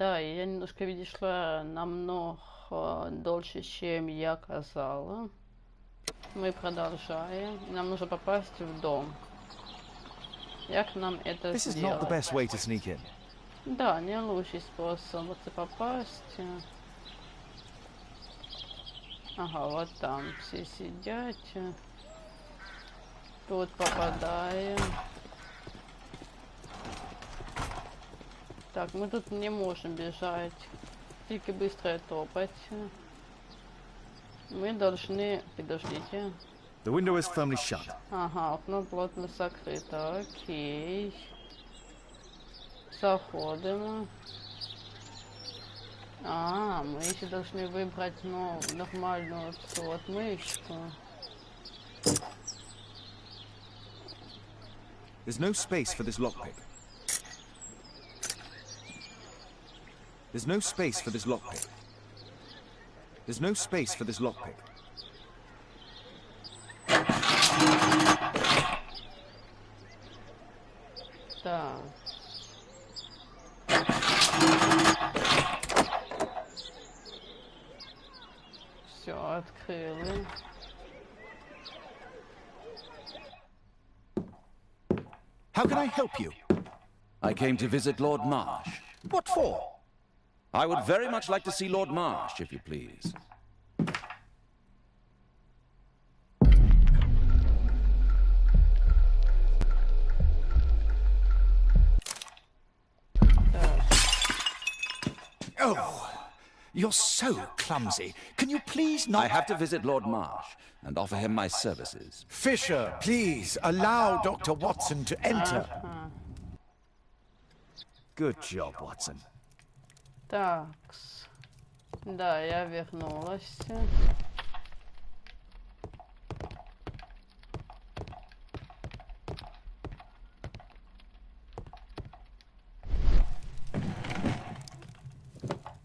Да, я немножко, видишь ли, намного дольше, чем я казала. Мы продолжаем. Нам нужно попасть в дом. Как нам это This is not the сделать? best way to sneak in. Да, не лучший способ вот попасть. Ага, вот там все сидят. Тут попадаем. Так, мы тут не можем бежать. Только быстро топать. Мы должны... Подождите. The window is firmly shut. Ага, окно плотно закрыто. Окей. Заходим. Мы еще должны выбрать нормальную отмычку. There's no space for this lockpick. There's no space for this lockpick. There's no space for this lockpick. Так. Все, открыли. How can I help you? I came to visit Lord Marsh. What for? I would very much like to see Lord Marsh, if you please. Oh, you're so clumsy. Can you please not... I have to visit Lord Marsh and offer him my services. Fisher, please, allow Dr. Watson to enter. Good job, Watson. Такс. Да, я вернулась.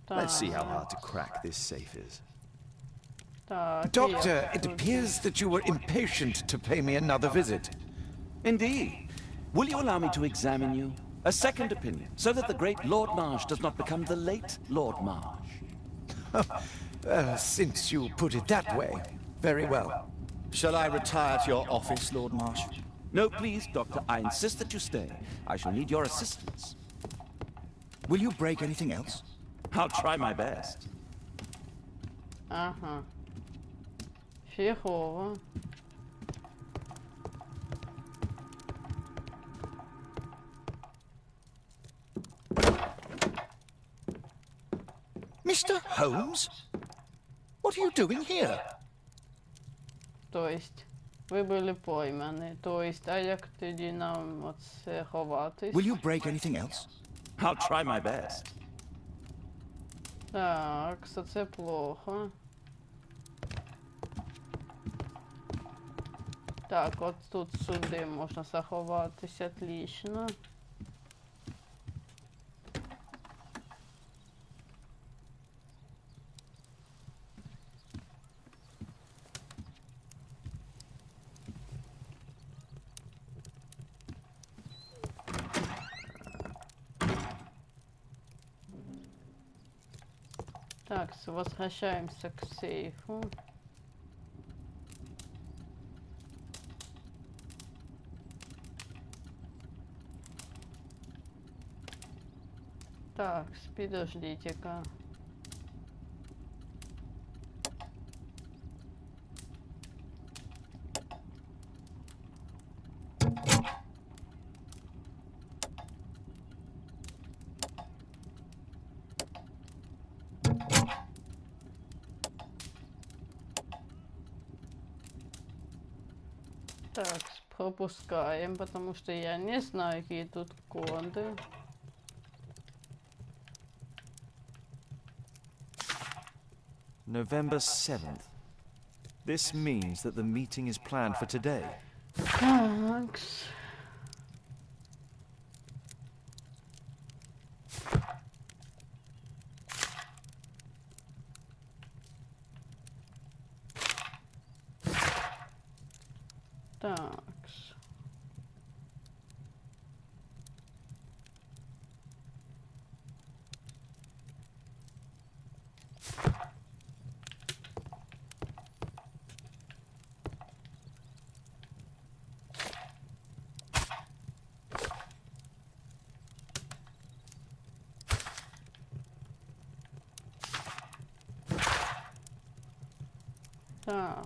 Let's see how hard to crack this safe is. Так, Doctor, it appears that you were impatient to pay me another visit. Indeed. Will you allow me to examine you? A second opinion, so that the great Lord Marsh does not become the late Lord Marsh. Since you put it that way, very well. Shall I retire to your office, Lord Marsh? No, please, Doctor. I insist that you stay. I shall need your assistance. Will you break anything else? I'll try my best. Ага. Фигово. Mr. Holmes? What are you doing here? То есть, ви були поймані. То есть, а як тоді нам оце ховатись? Will you break anything else? I'll try my best. Так, це плохо. Так, от тут сюди можна заховатись, отлично. Так, возвращаемся к сейфу. Так, подождите-ка. Так, пропускаем, потому что я не знаю, какие тут коды. November 7th. This means that the meeting is planned for today. Такс. Такс. Так.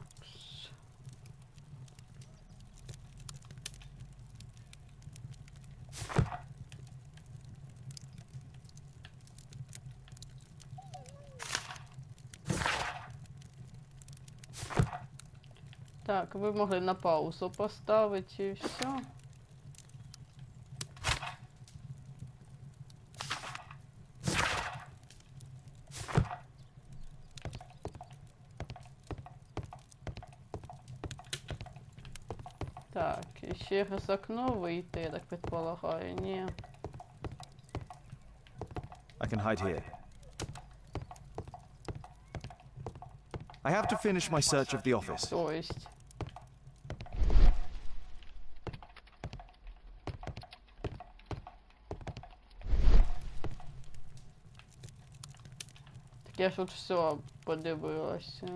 Так, ви могли на паузу поставити і все. Так, і ще раз окно вийти, я так предполагаю, ні. I can hide here. I have to finish my search of the office. То есть. Так я ж тут все подивилася.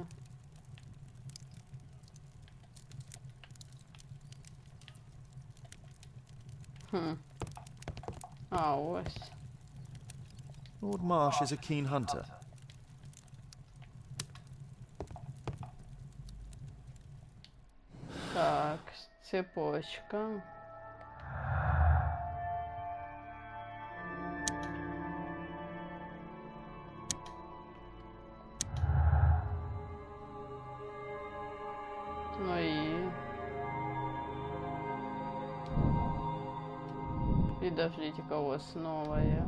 А, ось. Lord Marsh is a keen hunter. Так, цепочка. Ну и... Подождите, кого снова я?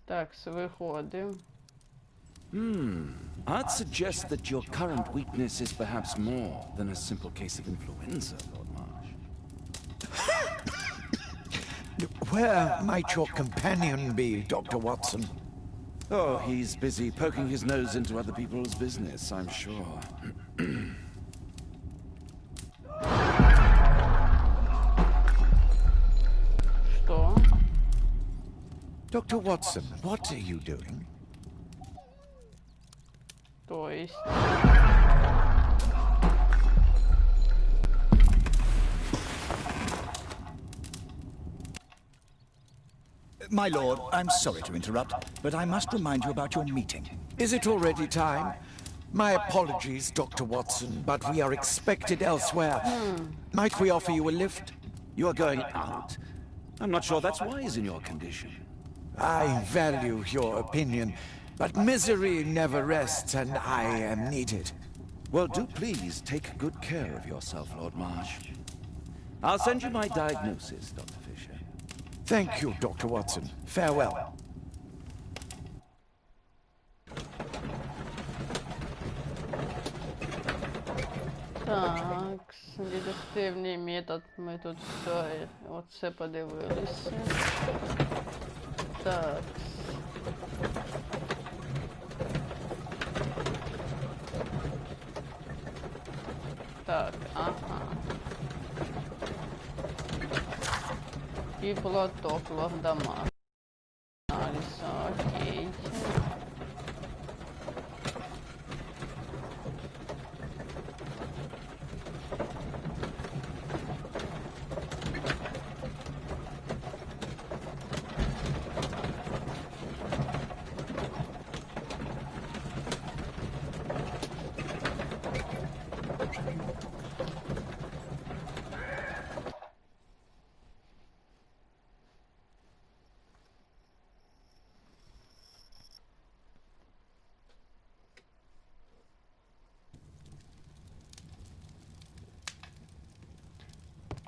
Так, виходимо. I'd suggest that your current weakness is perhaps more than a simple case of influenza, Lord Marsh. Where might your companion be, Dr. Watson? Oh, he's busy poking his nose into other people's business, I'm sure. Что? Dr. Watson, what are you doing? То есть... My lord, I'm sorry to interrupt, but I must remind you about your meeting. Is it already time? My apologies, Dr. Watson, but we are expected elsewhere. Might we offer you a lift? You are going out? I'm not sure that's wise in your condition. I value your opinion, but misery never rests, and I am needed. Well, do please take good care of yourself, Lord Marsh. I'll send you my diagnosis, Dr. Fisher. Thank you, Dr. Watson. Farewell. Так, дедуктивний метод, ми тут все, оце подивилися. Так. Так, ага. І платок лохдома. Аналіза, окей.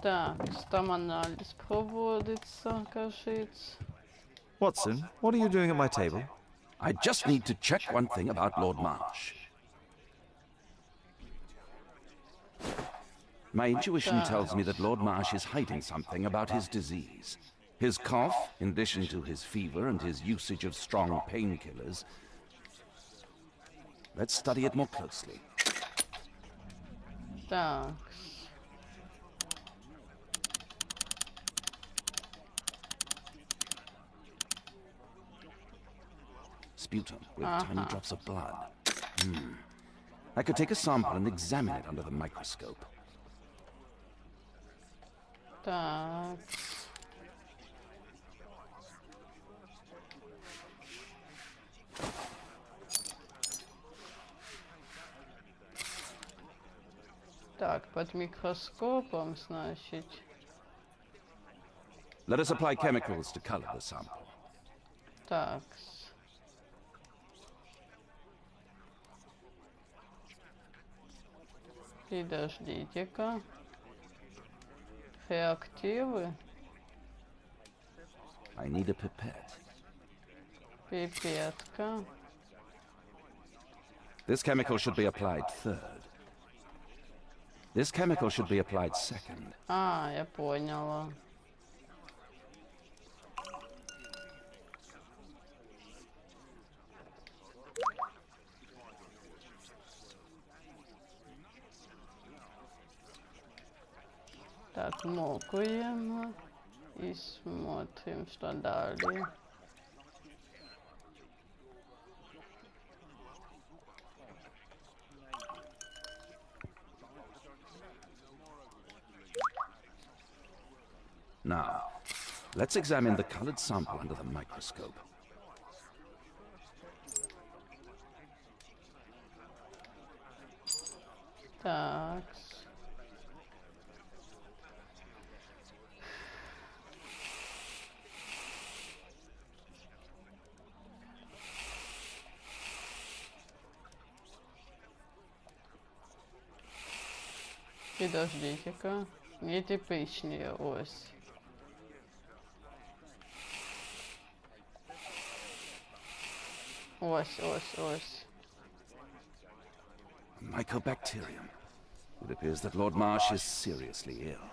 Так, там аналіз проводиться, кажеться. Watson, what are you doing at my table? I just need to check one thing about Lord Marsh. My intuition tells me that Lord Marsh is hiding something about his disease. His cough, in addition to his fever and his usage of strong painkillers. Let's study it more closely. Так. sputum with tiny drops of blood. I could take a sample and examine it under the microscope. Так. Так, под микроскопом, значит. Let us apply chemicals to color the sample. Так. Подождите-ка. Реактивы. I need a pipette. Пипетка. This chemical should be applied third. This chemical should be applied second. А, я поняла. Так, мокаем и смотрим, что далее. Now, let's examine the colored sample under the microscope. Так. Подождите-ка. Нетипичная ось. Ось. Mycobacterium. It appears that Lord Marsh is seriously ill.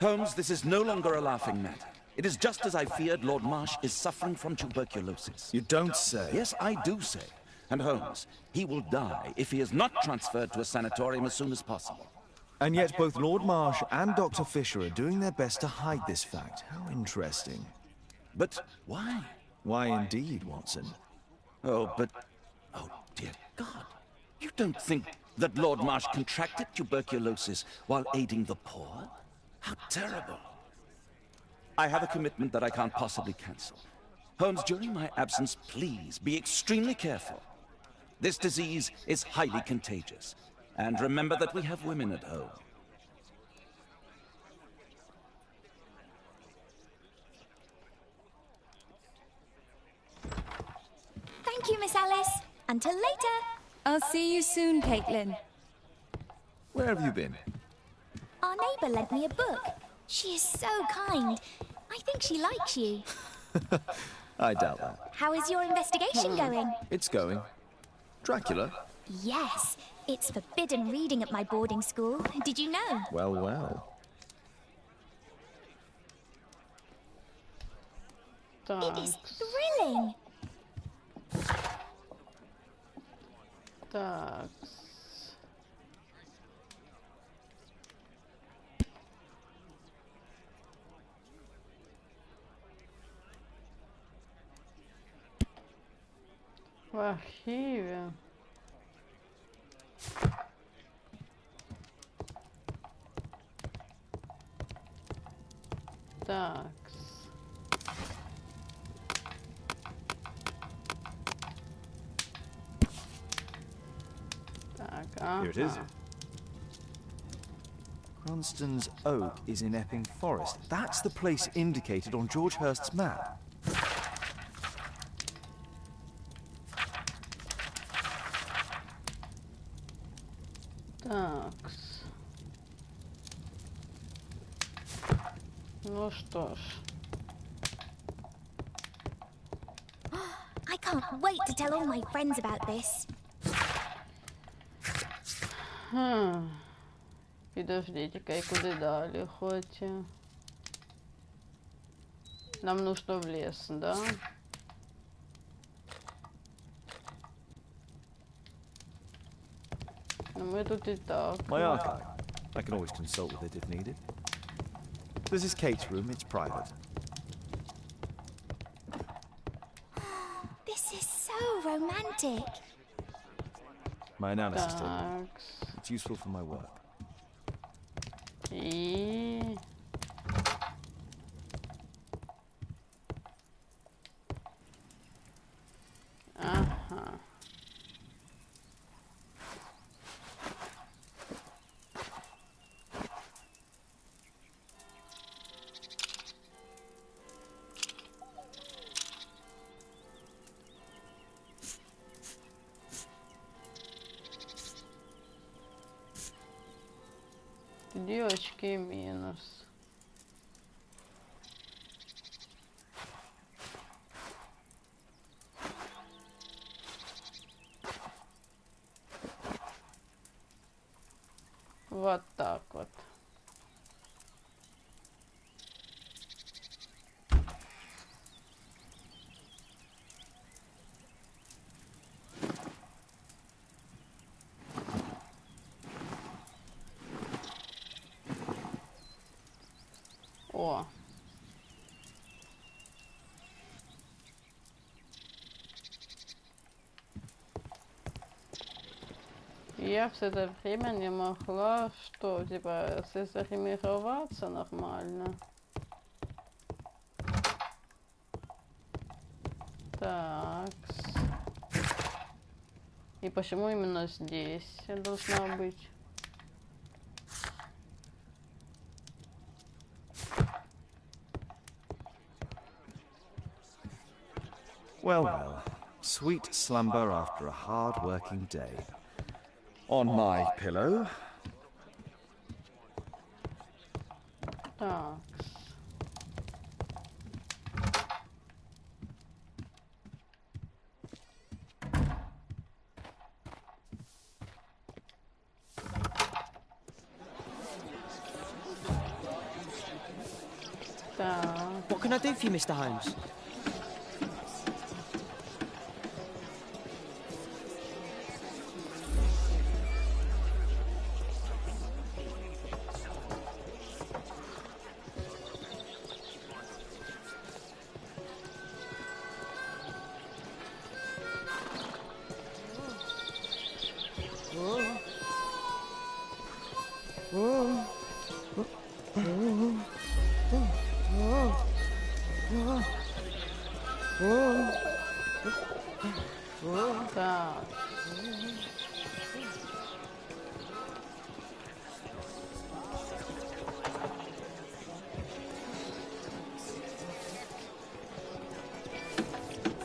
Holmes, this is no longer a laughing matter. It is just as I feared. Lord Marsh is suffering from tuberculosis. You don't say. Yes, I do say. And Holmes, he will die if he is not transferred to a sanatorium as soon as possible. And yet both Lord Marsh and Dr. Fisher are doing their best to hide this fact. How interesting. But why? Why indeed, Watson? Oh, dear God. You don't think that Lord Marsh contracted tuberculosis while aiding the poor? How terrible. I have a commitment that I can't possibly cancel. Holmes, during my absence, please be extremely careful. This disease is highly contagious. And remember that we have women at home. Thank you, Miss Alice. Until later. I'll see you soon, Caitlin. Where have you been? Our neighbour lent me a book. She is so kind. I think she likes you. I doubt that. How is your investigation going? It's going. Dracula? Yes. It's forbidden reading at my boarding school. Did you know? Well, well. It is thrilling. Так. В архиве. Так. Here it is. Cranston's Oak is in Epping Forest. That's the place indicated on George Hurst's map. Так. Ну что ж. I can't wait to tell all my friends about this. Подождите-ка, и куда далее хоть? Нам нужно в лес, да? Но мы тут и так. My archive. I can always consult with it if needed. This is Kate's room. It's private. romantic. My analysis table. Так. It's useful for my work. И... Ага. Девочки, минус. Вот так вот. О. Я все это время не могла, что, типа, сгримироваться нормально. Так. И почему именно здесь я должна быть? Well, well. Sweet slumber after a hard-working day. On my pillow. Так. Так. What can I do for you, Mr. Holmes? Так.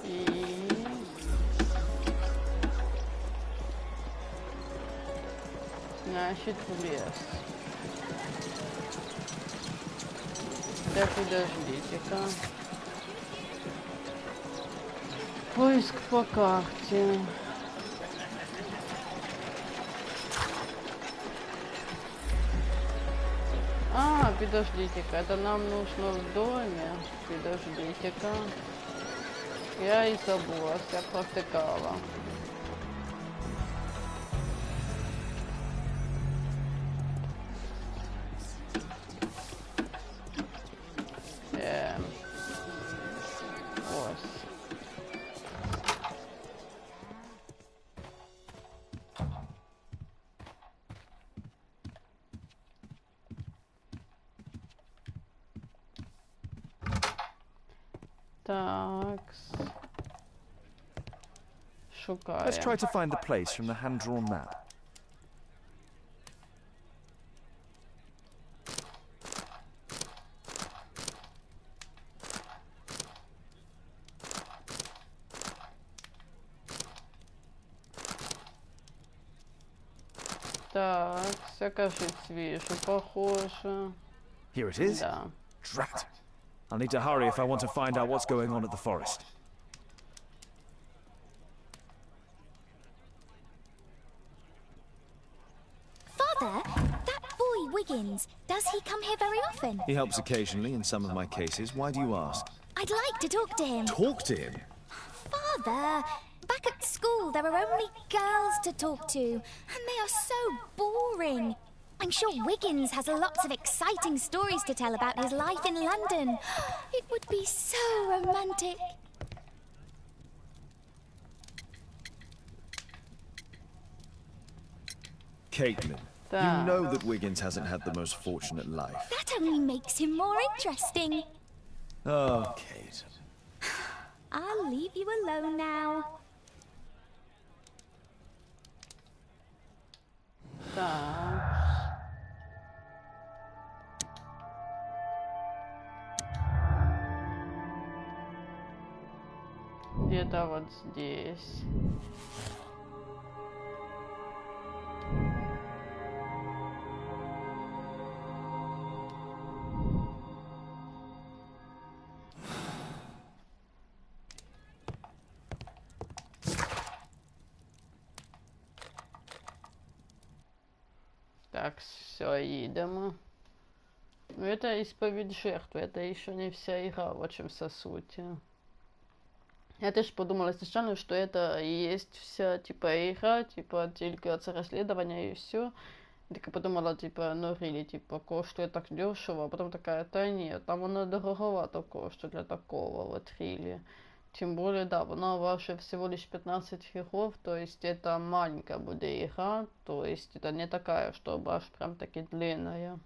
И... Значит, в лес. Так, подождите-ка. Поиск по карте. А, подождите-ка, это нам нужно в доме. Подождите-ка. Я и забыла, я провтыкала. Ось. Так. Шукаем. Let's try to find the place from the hand-drawn map. Так, все, кажется, вижу, похоже. Here it is. Да. Drat. I'll need to hurry if I want to find out what's going on at the forest. Father, that boy Wiggins, does he come here very often? He helps occasionally in some of my cases. Why do you ask? I'd like to talk to him. Talk to him? Father, back at school there are only girls to talk to, and they are so boring. I'm sure Wiggins has lots of exciting stories to tell about his life in London. It would be so romantic. Caitlin, you know that Wiggins hasn't had the most fortunate life. That only makes him more interesting. Oh, Kate. I'll leave you alone now. Так. Где-то вот здесь. Так, все, идем. Но это исповедь жертвы, это еще не вся игра, в общем, со сути. Я тоже подумала изначально, что это и есть вся, типа, игра, типа, только расследование и все. Так подумала, типа, ну, really, типа, коштует так дешево, а потом такая, да нет, там оно дороговато коштует для такого, вот, really. Тем более, да, она ваша всего лишь 15 фигов, то есть это маленькая будет игра, то есть это не такая, чтобы аж прям таки длинная.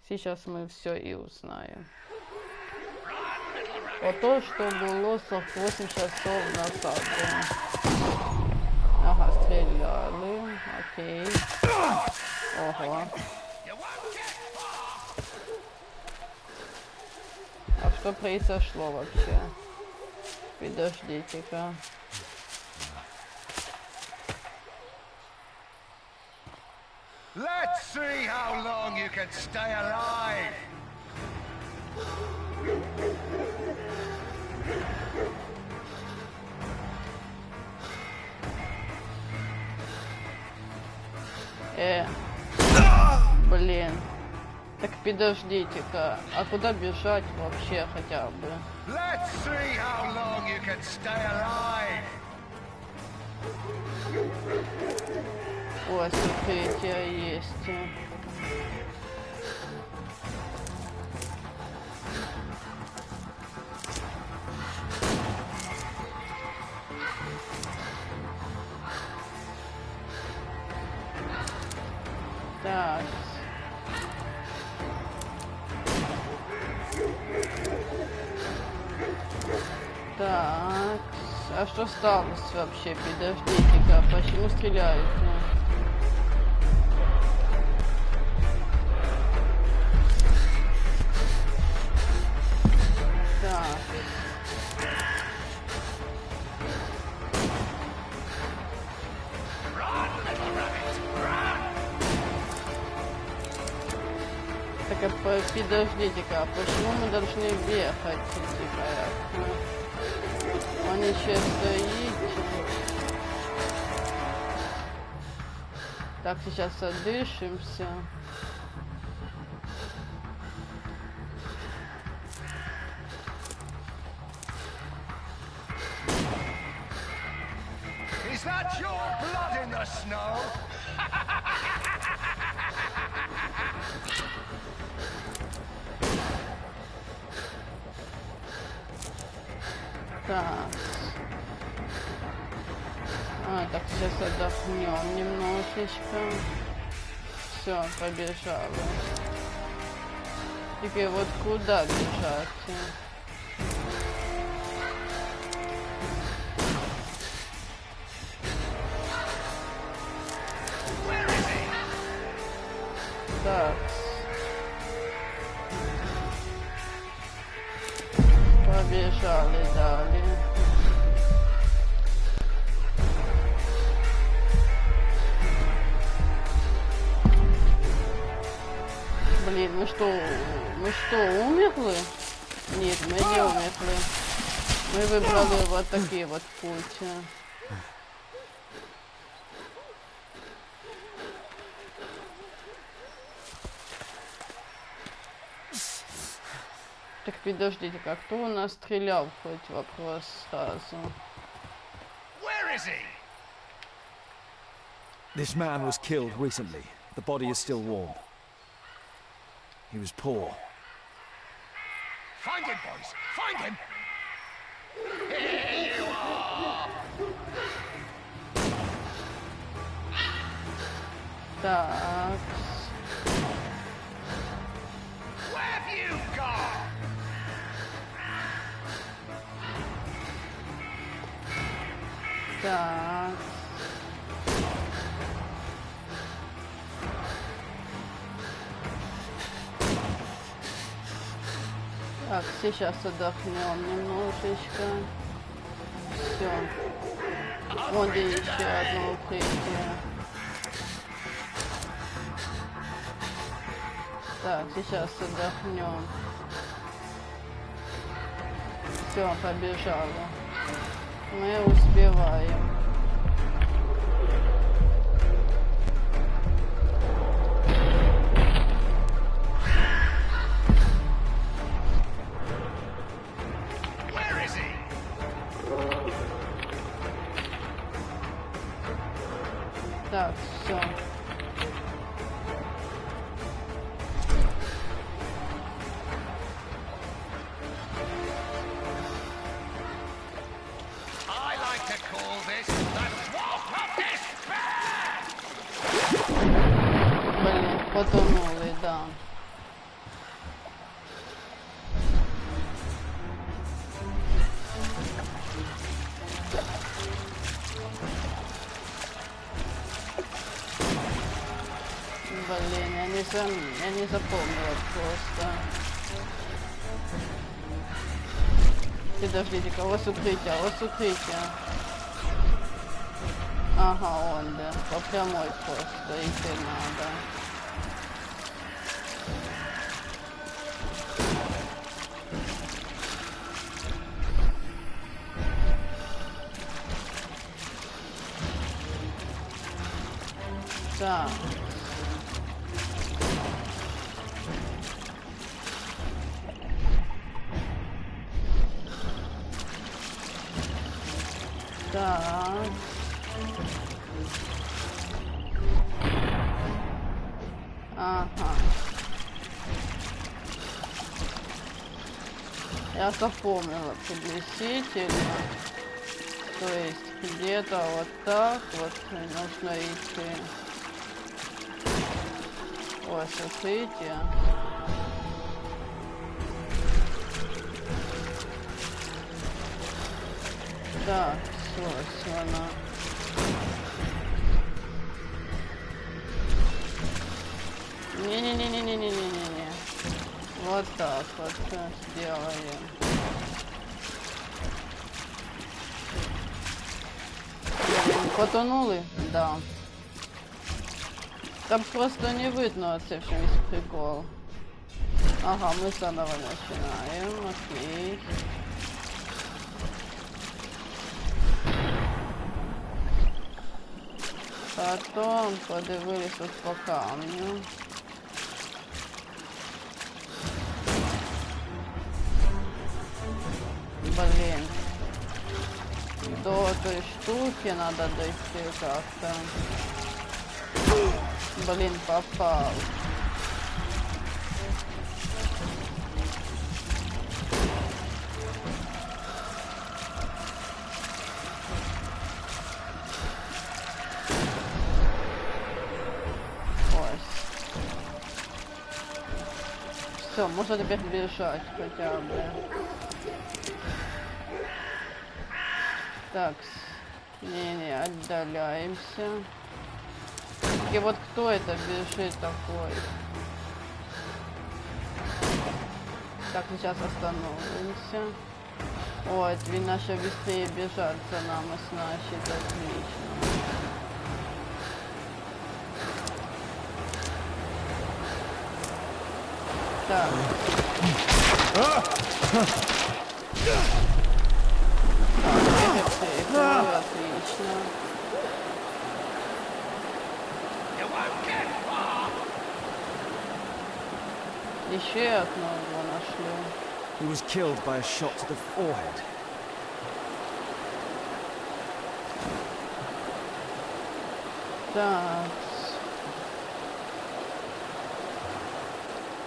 Сейчас мы все и узнаем. Вот то, что было 48 часов назад. Ага, стреляли, окей. Ого. А что произошло вообще? Подождите-ка. Let's see how long you can stay alive. Блин. Так подождите-ка, а куда бежать вообще хотя бы? Let's see how long you can stay alive. О, секретия есть. Так. Так. А что сталось вообще? Подождите-ка, почему стреляют? Так. Так, а подождите-ка, а почему мы должны бегать? Он еще стоит. Так, сейчас отдышимся. Is that your blood in the snow? Так. Так, сейчас отдохнем немножечко. Все, побежали. Теперь вот куда бежать? Так. Побежали далее. Блин, мы что, умерли? Нет, мы не умерли. Мы выбрали вот такие вот пути. Так, подождите-ка, кто у нас стрелял? Хоть вопрос сразу. Where is he? This man was killed recently. The body is still warm. He was poor. Find him, boys! Find him! Here you are! Так. Where have you gone? Так. Так, сейчас отдохнем немножечко. Все. Вон где еще одно укрытие. Так, сейчас отдохнем. Все, побежала. Мы успеваем. Where is he? Так, все. I like to call this the Swamp of Despair! Блин, потонули, да. Блин, я не запомнила просто. Подождите-ка, у вас укрытие, Ага, он, да. По прямой просто идти надо. Так. Так. Ага. Я запомнила приблизительно. То есть где-то вот так вот нужно идти. Ой, смотрите. Так, все она. Не-не-не-не-не-не-не-не. Вот так вот сделаем. Потонули? Да. Там просто не видно, це в чомусь прикол. Ага, мы заново начинаем. Окей. Потом подивились вот по камню. Блин. До той штуки надо дойти как-то. Блин, попал. Все, можно теперь бежать хотя бы. Так, не, отдаляемся. И вот кто это бежит такой? Так, сейчас остановимся. Ой, він наче быстрее бежать за нами, значит, отлично. Так. Отлично. Еще одно его нашли. He was killed by a shot to the forehead. Так.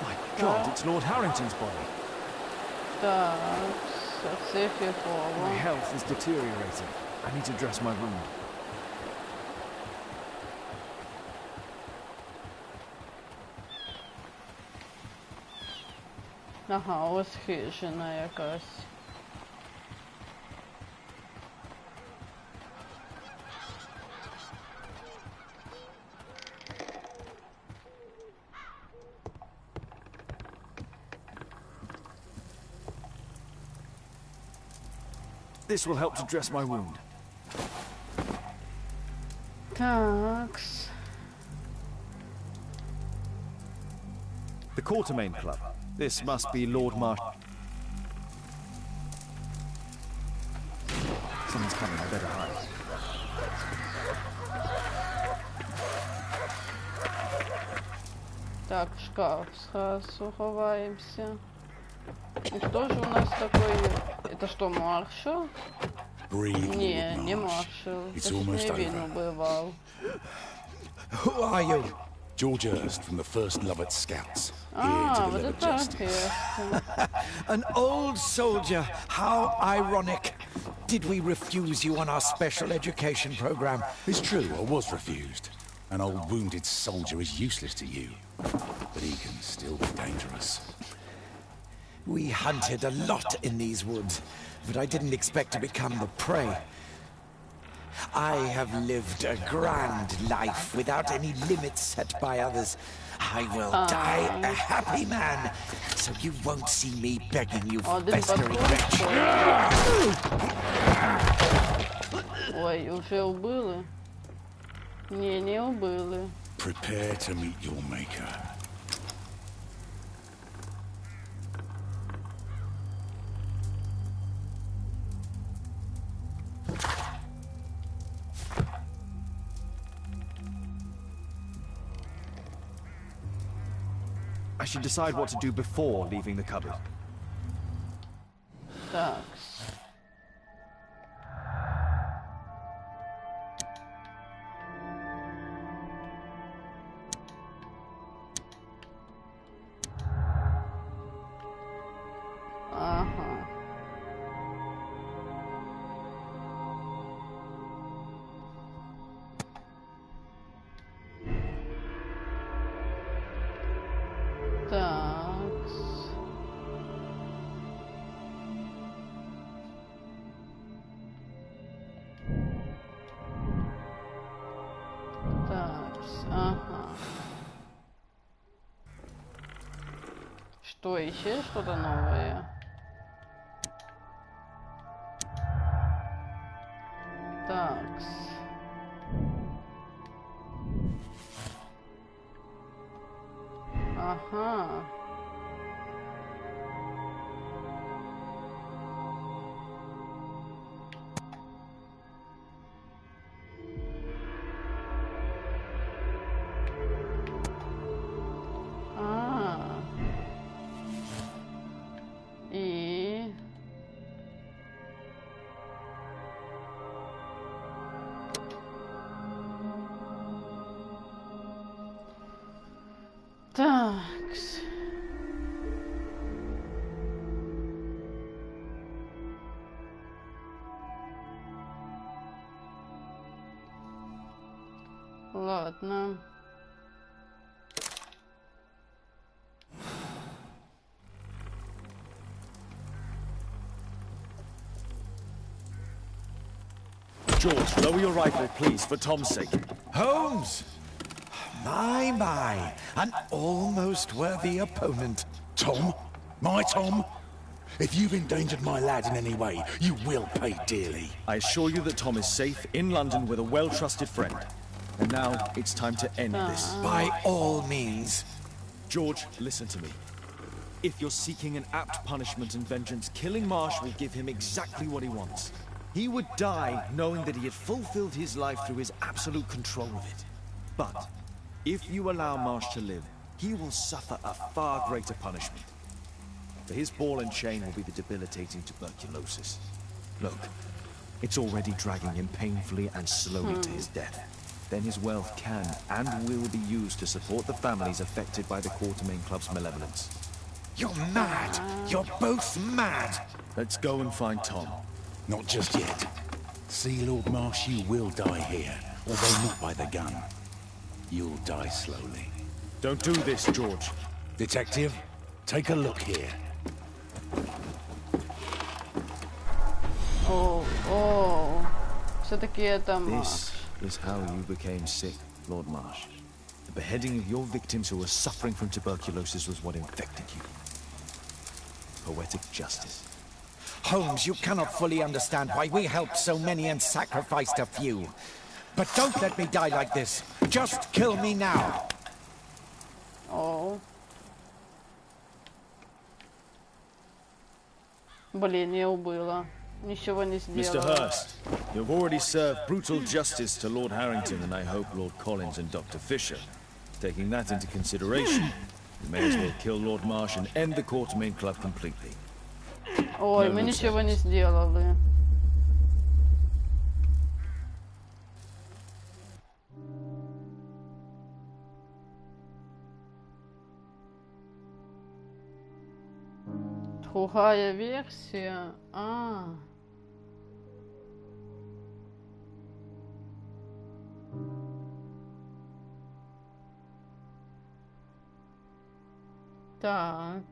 My God, it's Lord Harrington's body. Так, це фігово. My health is deteriorating. I need to dress my wound. Ага, ось хижина якась. This will help to dress my wound. Такс. The Quartermain Club. This must be Lord Marsh. Someone's coming, I better hide. Так, в шкаф сразу ховаемся. И кто же у нас такой? Это что, маршал? Не, не маршал. It's Почти almost не видно over. бывал. Who are you? George Hurst from the 1st Lovat Scouts. Here А, to вот deliver это justice. интересно. An old soldier. How ironic. Did we refuse you on our special education program? It's true, I was refused. An old wounded soldier is useless to you, but he can still be dangerous. We hunted a lot in these woods, but I didn't expect to become the prey. I have lived a grand life without any limits set by others. I will die a happy man, so you won't see me begging you, Один festering подходит. wretch. Ой, уже убили? Не, не убили. Prepare to meet your maker. I should decide what to do before leaving the cupboard. Такс. Ага. Такс. Такс, ага. Что, еще что-то новое? Такс. Ага. А. И... Такс. Ладно. George, lower your rifle, please, for Tom's sake. Holmes! My, an almost worthy opponent. Tom? My Tom? If you've endangered my lad in any way, you will pay dearly. I assure you that Tom is safe in London with a well-trusted friend. And now it's time to end this. By all means. George, listen to me. If you're seeking an apt punishment and vengeance, killing Marsh will give him exactly what he wants. He would die knowing that he had fulfilled his life through his absolute control of it. But if you allow Marsh to live, he will suffer a far greater punishment. For his ball and chain will be the debilitating tuberculosis. Look, it's already dragging him painfully and slowly to his death. Then his wealth can and will be used to support the families affected by the Quartermain Club's malevolence. You're mad. You're both mad. Let's go and find Tom. Not just yet. See, Lord Marsh, you will die here, although not by the gun. You'll die slowly. Don't do this, George. Detective, take a look here. О, все-таки это Марш. This is how you became sick, Lord Marsh. The beheading of your victims who were suffering from tuberculosis was what infected you. Poetic justice. Holmes, you cannot fully understand why we helped so many and sacrificed a few. But don't let me die like this. Just kill me now. О. Блин, я убила. Ничего не Mr. сделала. Hurst, you have already served brutal justice to Lord Harrington and I hope Lord Collins and Dr. Fisher. Taking that into consideration, you may as well kill Lord Marsh and end the Quartermain Club completely. Ой, мы ничего не сделали. Другая версия. Так,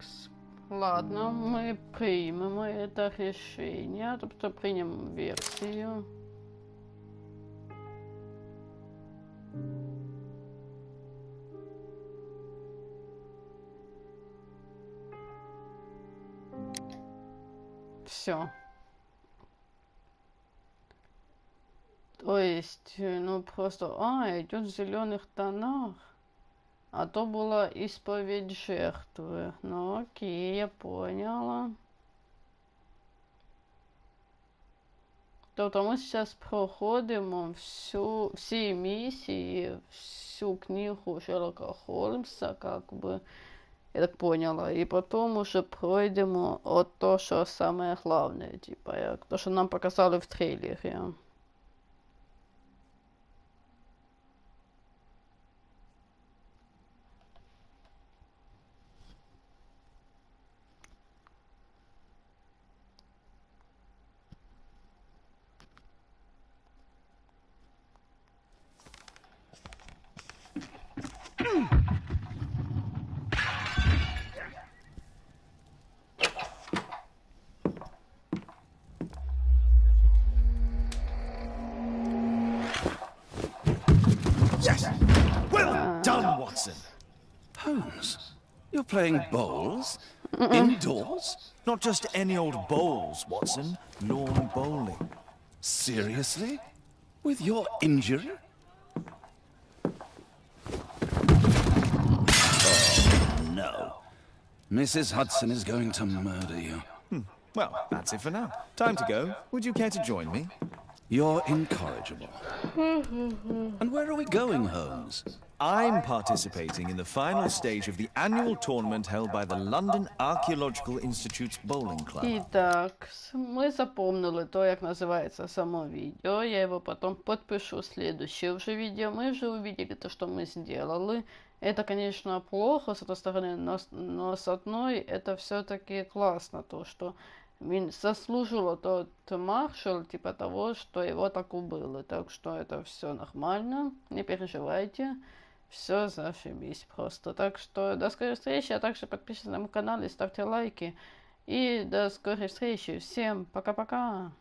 ладно, ми приймемо це рішення, тобто приймемо версію. Все. То есть, ну просто, идет в зеленых тонах. А то была исповедь жертвы. Ну окей, я поняла. Тобто ми зараз проходимо всі миссии, всю книгу Шерлока Холмса, как бы, я так поняла. И потом уже пройдемо от то, що самое главное, типа, як то, що нам показали в трейлері. Yes! Well done, Watson! Holmes, you're playing bowls? Indoors? Not just any old bowls, Watson. Lawn bowling. Seriously? With your injury? Oh, no. Mrs. Hudson is going to murder you. Well, that's it for now. Time to go. Would you care to join me? You're incorrigible. And where are we going, Holmes? I'm participating in the final stage of the annual tournament held by the London Archaeological Institute's bowling club. Итак, мы запомнили то, как называется само видео. Я его потом подпишу в следующее уже видео. Мы уже увидели то, что мы сделали. Это, конечно, плохо с одной стороны, но с одной это все-таки классно, то, что заслужила тот маршал, типа того, что его так убило. Так что это все нормально, не переживайте. Все зашибись просто. Так что до скорой встречи, а также подписывайтесь на мой канал и ставьте лайки. И до скорой встречи. Всем пока-пока.